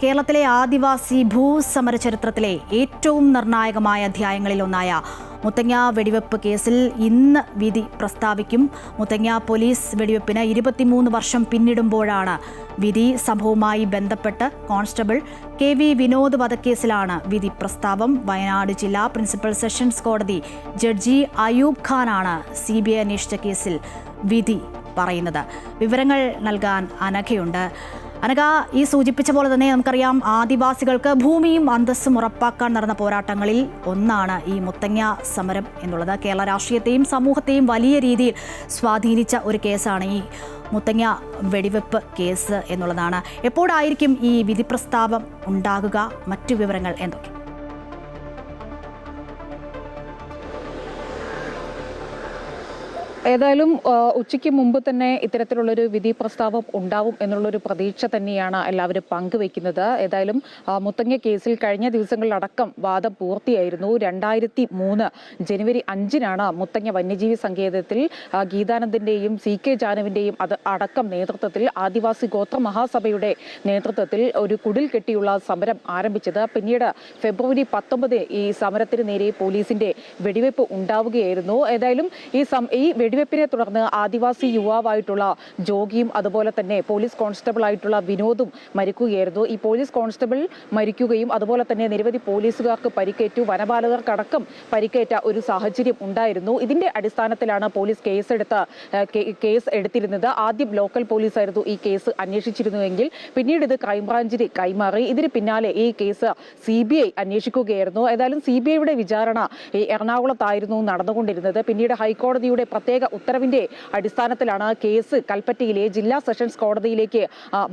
കേരളത്തിലെ ആദിവാസി ഭൂസമര ചരിത്രത്തിലെ ഏറ്റവും നിർണായകമായ അധ്യായങ്ങളിലൊന്നായ മുത്തങ്ങ വെടിവെപ്പ് കേസിൽ ഇന്ന് വിധി പ്രസ്താവിക്കും. മുത്തങ്ങ പോലീസ് വെടിവെപ്പിന് 23 വർഷം പിന്നിടുമ്പോഴാണ് വിധി. സംഭവവുമായി ബന്ധപ്പെട്ട് കോൺസ്റ്റബിൾ KV വിനോദ് വധക്കേസിലാണ് വിധി പ്രസ്താവം. വയനാട് ജില്ലാ പ്രിൻസിപ്പൽ സെഷൻസ് കോടതി ജഡ്ജി അയൂബ് ഖാനാണ് CBI അന്വേഷിച്ച കേസിൽ വിധി പറയുന്നത്. വിവരങ്ങൾ നൽകാൻ അനഘയുണ്ട്. അനഘ, ഈ സൂചിപ്പിച്ച പോലെ തന്നെ നമുക്കറിയാം, ആദിവാസികൾക്ക് ഭൂമിയും അന്തസ്സും ഉറപ്പാക്കാൻ നടന്ന പോരാട്ടങ്ങളിൽ ഒന്നാണ് ഈ മുത്തങ്ങ സമരം എന്നുള്ളത്. കേരള രാഷ്ട്രീയത്തെയും സമൂഹത്തെയും വലിയ രീതിയിൽ സ്വാധീനിച്ച ഒരു കേസാണ് ഈ മുത്തങ്ങ വെടിവെപ്പ് കേസ് എന്നുള്ളതാണ്. എപ്പോഴായിരിക്കും ഈ വിധി പ്രസ്താവം ഉണ്ടാകുക? മറ്റു വിവരങ്ങൾ എന്തൊക്കെ? ഏതായാലും ഉച്ചയ്ക്ക് മുമ്പ് തന്നെ ഇത്തരത്തിലുള്ളൊരു വിധി പ്രസ്താവം ഉണ്ടാവും എന്നുള്ളൊരു പ്രതീക്ഷ തന്നെയാണ് എല്ലാവരും പങ്കുവെക്കുന്നത്. ഏതായാലും മുത്തങ്ങ കേസിൽ കഴിഞ്ഞ ദിവസങ്ങളിലടക്കം വാദം പൂർത്തിയായിരുന്നു. 2003 ജനുവരി 5-നാണ് മുത്തങ്ങ വന്യജീവി സങ്കേതത്തിൽ ഗീതാനന്ദന്റെയും CK ജാനുവിന്റെയും അടക്കം നേതൃത്വത്തിൽ ആദിവാസി ഗോത്ര മഹാസഭയുടെ നേതൃത്വത്തിൽ ഒരു കുടിൽ കെട്ടിയുള്ള സമരം ആരംഭിച്ചത്. പിന്നീട് ഫെബ്രുവരി 19 ഈ സമരത്തിന് നേരെ പോലീസിന്റെ വെടിവെപ്പ് ഉണ്ടാവുകയായിരുന്നു. ഏതായാലും ഈ വെടിവെപ്പിനെ തുടർന്ന് ആദിവാസി യുവാവായിട്ടുള്ള ജോഗിയും അതുപോലെ തന്നെ പോലീസ് കോൺസ്റ്റബിൾ ആയിട്ടുള്ള വിനോദും മരിക്കുകയായിരുന്നു. ഈ പോലീസ് കോൺസ്റ്റബിൾ മരിക്കുകയും അതുപോലെ തന്നെ നിരവധി പോലീസുകാർക്ക് പരിക്കേറ്റു, വനപാലകർക്കടക്കം പരിക്കേറ്റ ഒരു സാഹചര്യം ഉണ്ടായിരുന്നു. ഇതിന്റെ അടിസ്ഥാനത്തിലാണ് പോലീസ് കേസ് എടുത്തിരുന്നത്. ആദ്യം ലോക്കൽ പോലീസായിരുന്നു ഈ കേസ് അന്വേഷിച്ചിരുന്നുവെങ്കിൽ പിന്നീട് ഇത് ക്രൈംബ്രാഞ്ചിന് കൈമാറി. ഇതിന് പിന്നാലെ ഈ കേസ് CBI അന്വേഷിക്കുകയായിരുന്നു. ഏതായാലും CBIയുടെ വിചാരണ എറണാകുളത്തായിരുന്നു നടന്നുകൊണ്ടിരുന്നത്. പിന്നീട് ഹൈക്കോടതിയുടെ പ്രത്യേക ഉത്തരവിന്റെ അടിസ്ഥാനത്തിലാണ് കേസ് കൽപ്പറ്റയിലെ ജില്ലാ സെഷൻസ് കോടതിയിലേക്ക്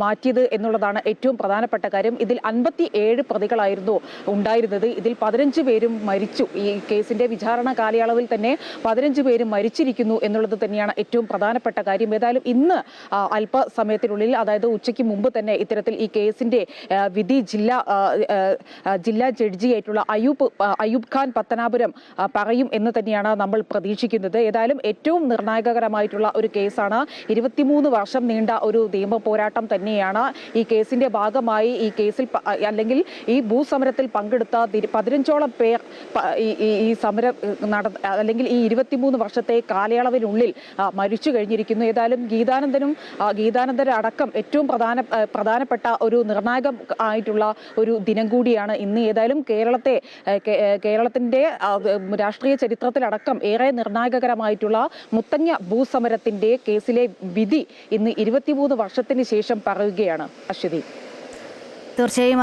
മാറ്റിയത് എന്നുള്ളതാണ് ഏറ്റവും പ്രധാനപ്പെട്ട കാര്യം. ഇതിൽ 57 പ്രതികളായിരുന്നു ഉണ്ടായിരുന്നത്. ഇതിൽ 15 പേരും മരിച്ചു. ഈ കേസിന്റെ വിചാരണ കാലയളവിൽ തന്നെ 15 പേരും മരിച്ചിരിക്കുന്നു എന്നുള്ളത് തന്നെയാണ് ഏറ്റവും പ്രധാനപ്പെട്ട കാര്യം. ഏതായാലും ഇന്ന് അല്പസമയത്തിനുള്ളിൽ, അതായത് ഉച്ചയ്ക്ക് മുമ്പ് തന്നെ ഇത്തരത്തിൽ ഈ കേസിന്റെ വിധി ജില്ലാ ജഡ്ജിയായിട്ടുള്ള അയൂബ് ഖാൻ പത്തനാപുരം പറയും എന്ന് തന്നെയാണ് നമ്മൾ പ്രതീക്ഷിക്കുന്നത്. ഏതായാലും ഏറ്റവും നിർണായകരമായിട്ടുള്ള ഒരു കേസാണ്. 23 വർഷം നീണ്ട ഒരു നിയമ പോരാട്ടം തന്നെയാണ്. ഈ കേസിന്റെ ഭാഗമായി ഈ കേസിൽ അല്ലെങ്കിൽ ഈ ഭൂസമരത്തിൽ പങ്കെടുത്ത 15ഓളം പേർ ഈ സമരം അല്ലെങ്കിൽ ഈ 23 വർഷത്തെ കാലയളവിനുള്ളിൽ മരിച്ചു കഴിഞ്ഞിരിക്കുന്നു. ഏതായാലും ഗീതാനന്ദരടക്കം ഏറ്റവും പ്രധാനപ്പെട്ട ഒരു നിർണായകം ആയിട്ടുള്ള ഒരു ദിനം കൂടിയാണ് ഇന്ന്. ഏതായാലും കേരളത്തിന്റെ രാഷ്ട്രീയ ചരിത്രത്തിലടക്കം ഏറെ നിർണായകരമായിട്ടുള്ള മുത്തങ്ങ ഭൂസമരത്തിന്റെ കേസിലെ വിധി ഇന്ന് 23 വർഷത്തിന് ശേഷം പറയുകയാണ്. അശ്വതി, തീർച്ചയായും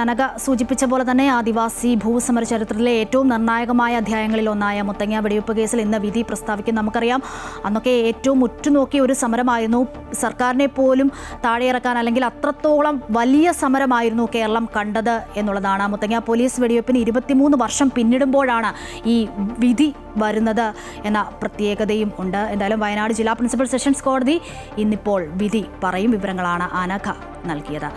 അനഘ സൂചിപ്പിച്ച പോലെ തന്നെ ആദിവാസി ഭൂസമര ചരിത്രത്തിലെ ഏറ്റവും നിർണായകമായ അധ്യായങ്ങളിൽ ഒന്നായ മുത്തങ്ങ വെടിവെപ്പ് കേസിൽ ഇന്ന് വിധി പ്രസ്താവിക്കും. നമുക്കറിയാം, അന്നൊക്കെ ഏറ്റവും ഉറ്റുനോക്കിയ ഒരു സമരമായിരുന്നു. സർക്കാരിനെ പോലും താഴെയിറക്കാൻ, അല്ലെങ്കിൽ അത്രത്തോളം വലിയ സമരമായിരുന്നു കേരളം കണ്ടത് എന്നുള്ളതാണ്. മുത്തങ്ങ പോലീസ് വെടിവെപ്പിന് 23 വർഷം പിന്നിടുമ്പോഴാണ് ഈ വിധി വരുന്നത് എന്ന പ്രത്യേകതയും ഉണ്ട്. എന്തായാലും വയനാട് ജില്ലാ പ്രിൻസിപ്പൽ സെഷൻസ് കോടതി ഇന്നിപ്പോൾ വിധി പറയും. വിവരങ്ങളാണ് അനഘ നൽകിയത്.